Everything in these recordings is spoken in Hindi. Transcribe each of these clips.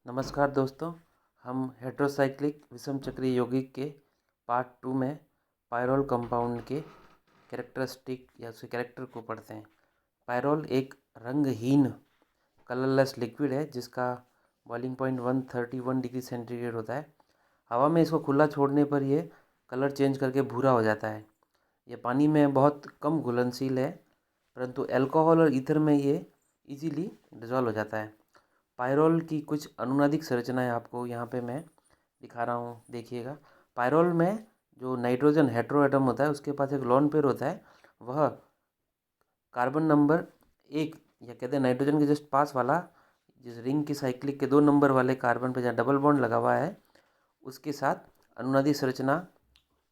नमस्कार दोस्तों, हम हेट्रोसाइक्लिक विषम चक्रीय यौगिक के पार्ट 2 में पायरोल कंपाउंड के कैरेक्टरिस्टिक या उसके कैरेक्टर को पढ़ते हैं। पायरोल एक रंगहीन कलरलेस लिक्विड है जिसका बॉइलिंग पॉइंट 131 डिग्री सेंटीग्रेड होता है। हवा में इसको खुला छोड़ने पर यह कलर चेंज करके भूरा हो जाता है। यह पानी में बहुत कम घुलनशील है, परंतु अल्कोहल और ईथर में ये इजीली डिजॉल्व हो जाता है। पायरोल की कुछ अनुनादिक संरचनाएं आपको यहाँ पे मैं दिखा रहा हूँ, देखिएगा। पायरोल में जो नाइट्रोजन हेट्रो एटम होता है उसके पास एक लोन पेयर होता है। वह कार्बन नंबर 1 या कहते हैं नाइट्रोजन के जस्ट पास वाला, जिस रिंग की साइक्लिक के 2 नंबर वाले कार्बन पे जहाँ डबल बॉन्ड लगा हुआ है उसके साथ अनुनादिक संरचना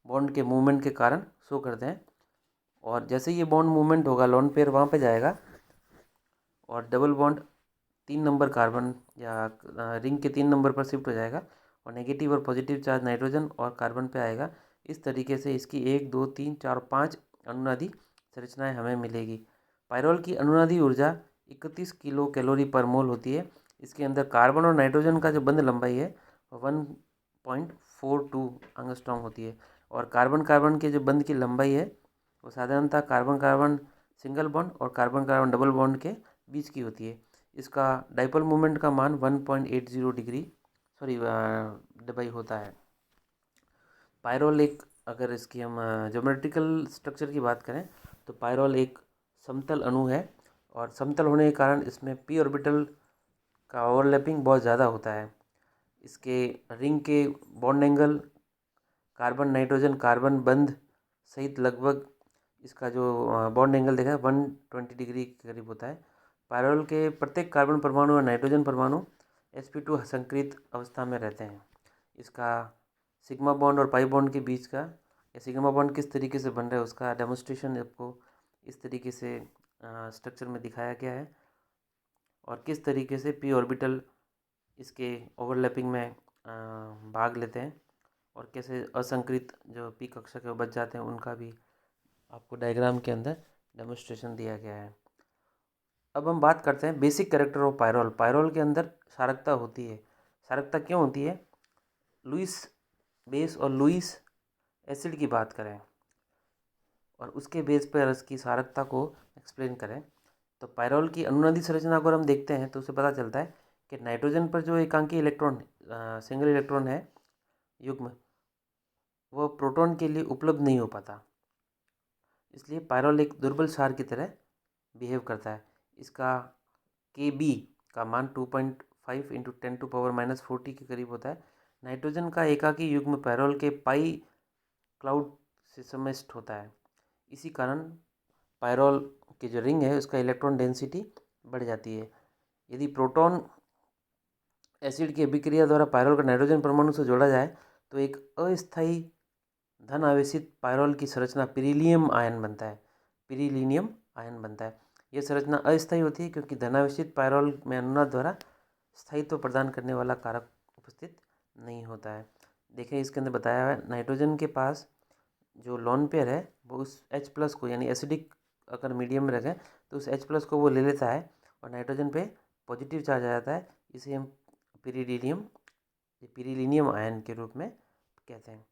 बॉन्ड के मूवमेंट के कारण शो करते हैं। और जैसे ये बॉन्ड मूवमेंट होगा लोन पेयर वहाँ पे जाएगा और डबल बॉन्ड 3 नंबर कार्बन या रिंग के 3 नंबर पर शिफ्ट हो जाएगा और नेगेटिव और पॉजिटिव चार्ज नाइट्रोजन और कार्बन पे आएगा। इस तरीके से इसकी 1, 2, 3, 4, 5 अनुनादी संरचनाएं हमें मिलेगी। पायरोल की अनुनादी ऊर्जा 31 किलो कैलोरी पर मोल होती है। इसके अंदर कार्बन और नाइट्रोजन का जो बंध लंबाई है 1.42 एंगस्ट्रॉम होती है और कार्बन कार्बन के जो बंध की लंबाई है वो साधारणतः कार्बन कार्बन सिंगल बॉन्ड और कार्बन कार्बन डबल बॉन्ड के बीच की होती है। इसका डाइपोल मोमेंट का मान 1.80 डिग्री दबाई होता है। पायरोल एक, अगर इसकी हम ज्योमेट्रिकल स्ट्रक्चर की बात करें तो पायरोल एक समतल अणु है और समतल होने के कारण इसमें पी ऑर्बिटल का ओवरलैपिंग बहुत ज़्यादा होता है। इसके रिंग के bond angle carbon nitrogen carbon बंध सहित लगभग इसका जो बॉन्ड एंगल देखा है 120 डिग्री के करीब होता है। पायरोल के प्रत्येक कार्बन परमाणु और नाइट्रोजन परमाणु sp2 संकृत अवस्था में रहते हैं। इसका सिग्मा बॉन्ड और पाई बॉन्ड के बीच का या सिग्मा बॉन्ड किस तरीके से बन रहा है उसका डेमोन्स्ट्रेशन आपको इस तरीके से स्ट्रक्चर में दिखाया गया है और किस तरीके से पी ऑर्बिटल इसके ओवरलैपिंग में भाग लेते हैं और कैसे असंकृत जो पी कक्षा के बच जाते हैं उनका भी आपको डायग्राम के अंदर डेमोन्स्ट्रेशन दिया गया है। अब हम बात करते हैं basic character of pyrrole. Pyrrole के अंदर क्षारकता होती है। क्षारकता क्यों होती है? लुईस बेस और लुईस एसिड की बात करें और उसके बेस पर इसकी क्षारकता को एक्सप्लेन करें तो पायरोल की अनुनादी संरचना अगर हम देखते हैं तो उसे पता चलता है कि नाइट्रोजन पर जो एकांकी इलेक्ट्रॉन सिंगल इलेक्ट्रॉन है युग्म, वह प्रोटॉन के लिए उपलब्ध नहीं हो पाता, इसलिए पायरोल एक दुर्बल क्षार की तरह बिहेव करता है। इसका Kb का मान 2.5 इंटू 10⁻⁻40 के करीब होता है। नाइट्रोजन का एकाकी युग्म पायरोल के पाई क्लाउड से समिष्ट होता है। इसी कारण पायरोल की जो रिंग है उसका इलेक्ट्रॉन डेंसिटी बढ़ जाती है। यदि प्रोटॉन एसिड की अभिक्रिया द्वारा पायरोल का नाइट्रोजन परमाणु से जोड़ा जाए तो एक अस्थायी धन आवेशित पायरोल की संरचना पिरीलियम आयन बनता है। पिरीलिनियम आयन बनता है। यह संरचना अस्थायी होती है क्योंकि धनावेशित पायरोल में अनुनाद द्वारा स्थायित्व प्रदान करने वाला कारक उपस्थित नहीं होता है। देखें इसके अंदर बताया है नाइट्रोजन के पास जो लोन पेयर है वो उस H+ को यानी एसिडिक अगर मीडियम में रखें तो उस H+ को वो ले लेता है और नाइट्रोजन पे पॉजिटिव चार्ज आ जाता है। इसे हम पिरीलिनियम आयन के रूप में कहते हैं।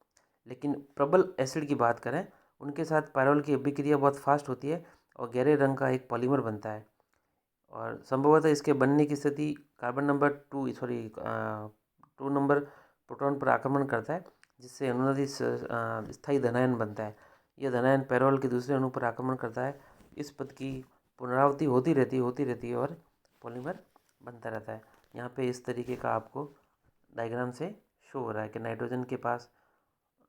लेकिन प्रबल एसिड की बात करें उनके साथ पायरोल की अभिक्रिया बहुत फास्ट होती है और गहरे रंग का एक पॉलीमर बनता है और संभवतः इसके बनने की स्थिति कार्बन नंबर 2 नंबर प्रोटॉन पर आक्रमण करता है जिससे अनुनादी स्थायी धनायन बनता है। यह धनायन पायरोल के दूसरे अणु पर आक्रमण करता है। इस पद की पुनरावृत्ति होती रहती है और पॉलीमर बनता रहता है। यहाँ पे इस तरीके का आपको डायग्राम से शो हो रहा है कि नाइट्रोजन के पास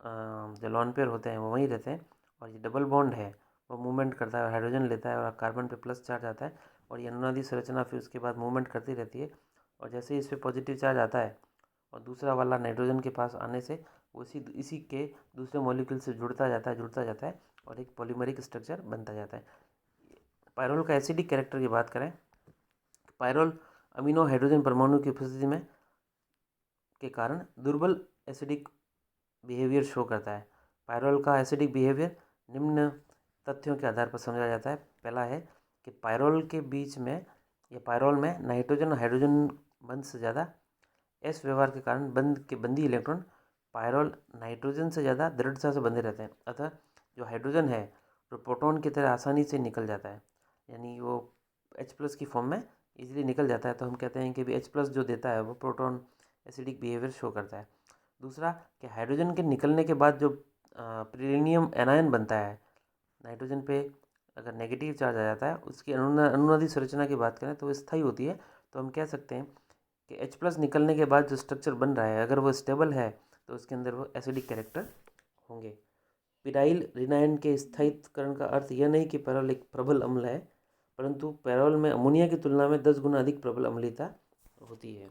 जो लोन पेयर होते हैं वो वहीं रहते हैं और ये डबल बॉन्ड है वो मूवमेंट करता है, हाइड्रोजन लेता है और कार्बन पे प्लस चार्ज आता है और ये अनुनादी संरचना फिर उसके बाद मूवमेंट करती रहती है और जैसे ही इस पर पॉजिटिव चार्ज आता है और दूसरा वाला नाइट्रोजन के पास आने से इसी के दूसरे मॉलिक्यूल से जुड़ता जाता है और एक पॉलीमरिक स्ट्रक्चर बनता जाता है। पायरोल का एसिडिक कैरेक्टर की बात करें, पायरोल अमीनो हाइड्रोजन परमाणु की उपस्थिति में के कारण दुर्बल एसिडिक बिहेवियर शो करता है। पायरोल का एसिडिक बिहेवियर निम्न तथ्यों के आधार पर समझा जाता है। पहला है कि पायरोल के बीच में या पायरोल में नाइट्रोजन और हाइड्रोजन बंध से ज़्यादा एस व्यवहार के कारण बंदी इलेक्ट्रॉन पायरोल नाइट्रोजन से ज़्यादा दृढ़ता से बंधे रहते हैं। अतः जो हाइड्रोजन है वो प्रोटॉन की तरह आसानी से निकल जाता है, यानी वो H+ की फॉर्म में इजीली निकल जाता है। तो हम कहते हैं कि भी H+ जो देता है वो प्रोटॉन एसिडिक बिहेवियर शो करता है। दूसरा कि हाइड्रोजन के निकलने के बाद जो प्रीलिनियम एनायन बनता है, नाइट्रोजन पे अगर नेगेटिव चार्ज आ जाता है, उसकी अनुनादी संरचना की बात करें तो वो स्थायी होती है। तो हम कह सकते हैं कि H+ निकलने के बाद जो स्ट्रक्चर बन रहा है, अगर वो स्टेबल है तो उसके अंदर वो एसिडिक कैरेक्टर होंगे। पिराइल रिनायन के स्थायीकरण का अर्थ यह नहीं कि पेरोल एक प्रबल अम्ल है, परंतु पेरोल में अमोनिया की तुलना में 10 गुना अधिक प्रबल अम्लता होती है।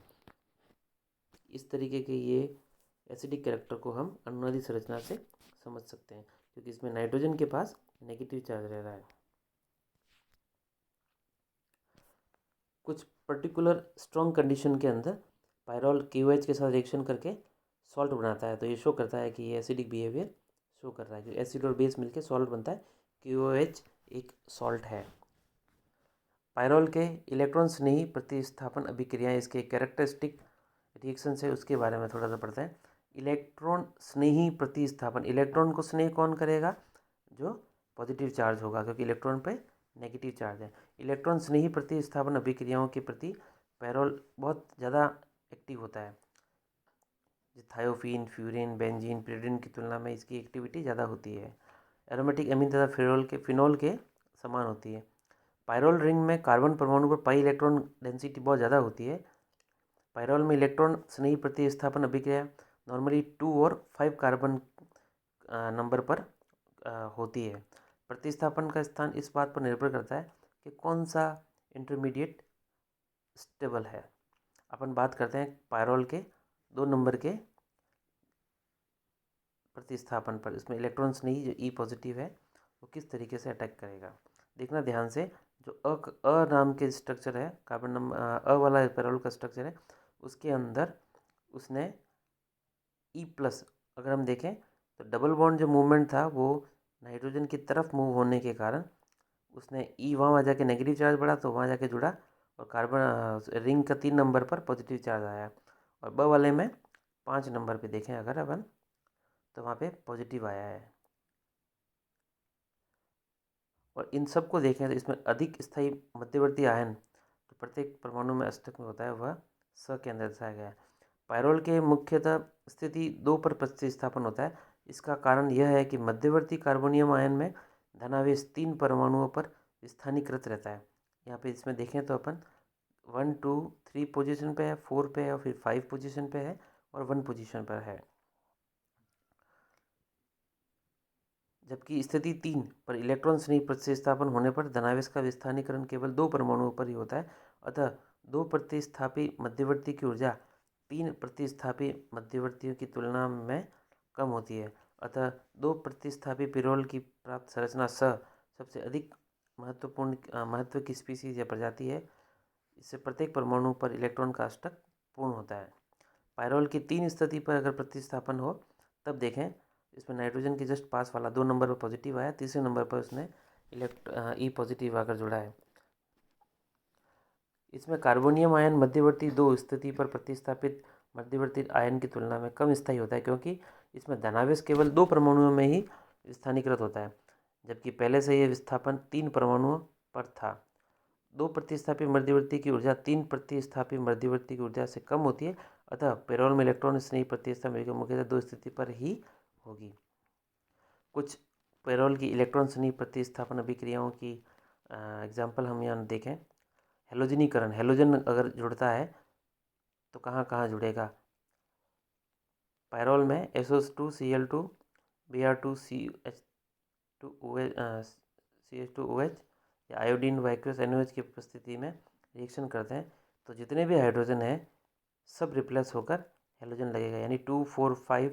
इस तरीके के ये एसिडिक कैरेक्टर को हम अनुनादी संरचना से समझ सकते हैं, क्योंकि इसमें नाइट्रोजन के पास नेगेटिव चार्ज रह रहा है। कुछ पर्टिकुलर स्ट्रॉन्ग कंडीशन के अंदर पायरोल KOH के साथ रिएक्शन करके सॉल्ट बनाता है, तो ये शो करता है कि ये एसिडिक बिहेवियर शो कर रहा है कि एसिड और बेस मिलकर सॉल्ट बनता है। KOH एक सॉल्ट है। पायरोल के इलेक्ट्रॉन स्नेही प्रतिस्थापन अभिक्रियाएं, इसके कैरेक्टरिस्टिक रिएक्शन से उसके बारे में थोड़ा सा पढ़ते हैं। इलेक्ट्रॉन स्नेही प्रतिस्थापन, इलेक्ट्रॉन को स्नेह कौन करेगा? जो पॉजिटिव चार्ज होगा, क्योंकि इलेक्ट्रॉन पे नेगेटिव चार्ज है। इलेक्ट्रॉन स्नेही प्रतिस्थापन अभिक्रियाओं के प्रति पैरोल बहुत ज़्यादा एक्टिव होता है। थायोफीन, फ्यूरिन, बेंजीन, पिरिडिन की तुलना में इसकी एक्टिविटी ज़्यादा होती है। एरोमेटिक अमीन तथा फिनोल के समान होती है। पायरोल रिंग में कार्बन परमाणु पर पाई इलेक्ट्रॉन डेंसिटी बहुत ज़्यादा होती है। पायरोल में इलेक्ट्रॉन स्नेही प्रतिस्थापन अभिक्रिया नॉर्मली 2 और 5 कार्बन नंबर पर होती है। प्रतिस्थापन का स्थान इस बात पर निर्भर करता है कि कौन सा इंटरमीडिएट स्टेबल है। अपन बात करते हैं पायरोल के 2 नंबर के प्रतिस्थापन पर। इसमें इलेक्ट्रॉन स्नेही जो E पॉजिटिव है वो किस तरीके से अटैक करेगा, देखना ध्यान से। जो अ नाम के स्ट्रक्चर है, कार्बन नंबर अ वाला पैरोल का स्ट्रक्चर है, उसके अंदर उसने E+, अगर हम देखें तो डबल बॉन्ड जो मूवमेंट था वो नाइट्रोजन की तरफ मूव होने के कारण उसने E वहाँ जाके नेगेटिव चार्ज बढ़ा, तो वहाँ जाके जुड़ा और कार्बन रिंग का 3 नंबर पर पॉजिटिव चार्ज आया। और ब वाले में 5 नंबर पे देखें अगर अपन, तो वहाँ पे पॉजिटिव आया है। और इन सब को देखें तो इसमें अधिक स्थायी मध्यवर्ती आयन तो प्रत्येक परमाणु में अष्टक में होता है, वह स के अंदर दर्शाया गया है। पायरोल के मुख्यतः स्थिति 2 पर प्रतिस्थापन होता है। इसका कारण यह है कि मध्यवर्ती कार्बोनियम आयन में धनावेश 3 परमाणुओं पर स्थानीकृत रहता है। यहाँ पे इसमें देखें तो अपन 1, 2, 3 पोजीशन पे है, 4 पे है और फिर 5 पोजीशन पे है और 1 पोजीशन पर है। जबकि स्थिति 3 पर इलेक्ट्रॉन स्नेही प्रतिस्थापन होने पर धनावेश का विस्थानीकरण केवल 2 परमाणुओं पर ही होता है। अतः 2 प्रतिस्थापी मध्यवर्ती की ऊर्जा 3 प्रतिस्थापी मध्यवर्तियों की तुलना में कम होती है। अतः 2 प्रतिस्थापी पिरोल की प्राप्त संरचना सबसे अधिक महत्व की स्पीसीज या प्रजाति है। इससे प्रत्येक परमाणु पर इलेक्ट्रॉन का अष्टक पूर्ण होता है। पायरोल की 3 स्थिति पर अगर प्रतिस्थापन हो तब देखें, इसमें नाइट्रोजन के जस्ट पास वाला 2 नंबर पर पॉजिटिव आया, तीसरे नंबर पर उसने E पॉजिटिव आकर जुड़ा है। इसमें कार्बोनियम आयन मध्यवर्ती 2 स्थिति पर प्रतिस्थापित मध्यवर्ती आयन की तुलना में कम स्थायी होता है, क्योंकि इसमें धनावेश केवल 2 परमाणुओं में ही स्थानीकृत होता है, जबकि पहले से यह विस्थापन 3 परमाणुओं पर था। 2 प्रतिस्थापी मध्यवर्ती की ऊर्जा 3 प्रतिस्थापी मध्यवर्ती की ऊर्जा से कम होती है। अतः पेरोल में इलेक्ट्रॉन स्नेही प्रतिस्थापन मुख्यतः 2 स्थिति पर ही होगी। कुछ पेरोल की इलेक्ट्रॉन स्नेही प्रतिस्थापन अभिक्रियाओं की एग्जाम्पल हम यहाँ देखें। हेलोजनीकरण, हेलोजन अगर जुड़ता है तो कहाँ कहाँ जुड़ेगा? पायरोल में SO2Cl2 Br2CH2OH या आयोडीन वाइक्वस NOH की उपस्थिति में रिएक्शन करते हैं तो जितने भी हाइड्रोजन है सब रिप्लेस होकर हेलोजन लगेगा, यानी 2, 4, 5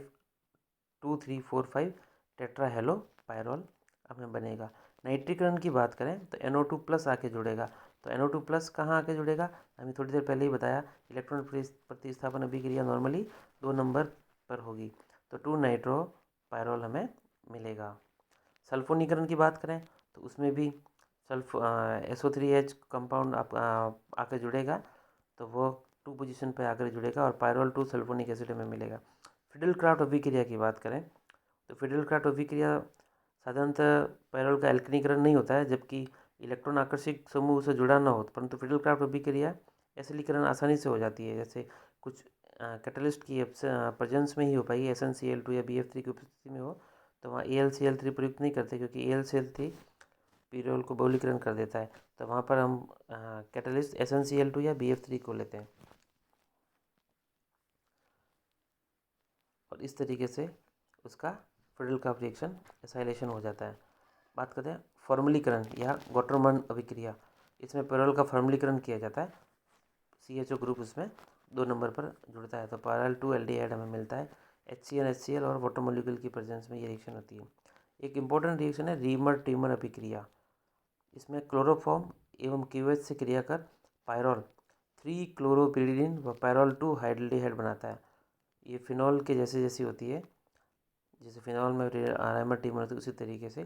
2, 3, 4, 5 टेट्रा हेलो पायरोल हमें बनेगा। नाइट्रीकरण की बात करें तो NO2+ आके जुड़ेगा। तो NO2+ कहाँ आके जुड़ेगा? हमें थोड़ी देर पहले ही बताया, इलेक्ट्रॉन प्रतिस्थापन अभिक्रिया नॉर्मली 2 नंबर पर होगी, तो 2 नाइट्रो पायरोल हमें मिलेगा। सल्फोनीकरण की बात करें तो उसमें भी SO3H कंपाउंड आके जुड़ेगा, तो वो 2 पोजीशन पर आकर जुड़ेगा और पायरोल 2 सल्फोनिक एसिड हमें मिलेगा। फिडेलक्राफ्ट अभिक्रिया की बात करें तो फिडेलक्राफ्ट अभिक्रिया साधारणतः पायरोल का एल्कनीकरण नहीं होता है, जबकि इलेक्ट्रॉन आकर्षक समूह से जुड़ा ना हो, परंतु फिडेलक्राफ्ट अभिक्रिया एसिडीकरण आसानी से हो जाती है। जैसे कुछ कैटलिस्ट की प्रेजेंस में ही हो पाएगी, SnCl2 या BF3 की उपस्थिति में हो, तो वहाँ AlCl3 प्रयुक्त नहीं करते, क्योंकि AlCl3 पीरियोल को बहुलीकरण कर देता है। तो वहाँ पर हम कैटलिस्ट SnCl2 या BF3 को लेते हैं और इस तरीके से उसका फिडेलक्राफ्ट रिएक्शन एसाइलेशन हो जाता है। बात करते हैं फॉर्मलीकरण या गॉटरमन अभिक्रिया। इसमें पेरोल का फॉर्मलीकरण किया जाता है, CHO ग्रुप उसमें 2 नंबर पर जुड़ता है, तो पायरल 2 एल्डिहाइड हमें मिलता है। HCl HCl और वाटर मॉलिक्यूल की प्रेजेंस में ये रिएक्शन होती है। एक इम्पोर्टेंट रिएक्शन है रीमर टीमर अभिक्रिया। इसमें क्लोरोफॉर्म एवं QH से क्रिया कर पायरोल 3 क्लोरोपिरिडिन व पायरोल 2 हाइड्रोल्डिहाइड बनाता है। ये फिनॉल के जैसी होती है, जैसे फिनॉल में रीमर टीमर होती है, उसी तरीके से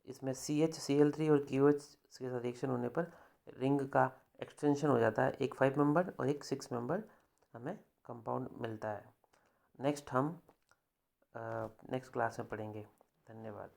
इसमें CH Cl3 और QH के साथ रिएक्शन होने पर रिंग का एक्सटेंशन हो जाता है, एक 5 मेंबर और एक 6 मेंबर हमें कंपाउंड मिलता है। नेक्स्ट हम नेक्स्ट क्लास में पढ़ेंगे। धन्यवाद।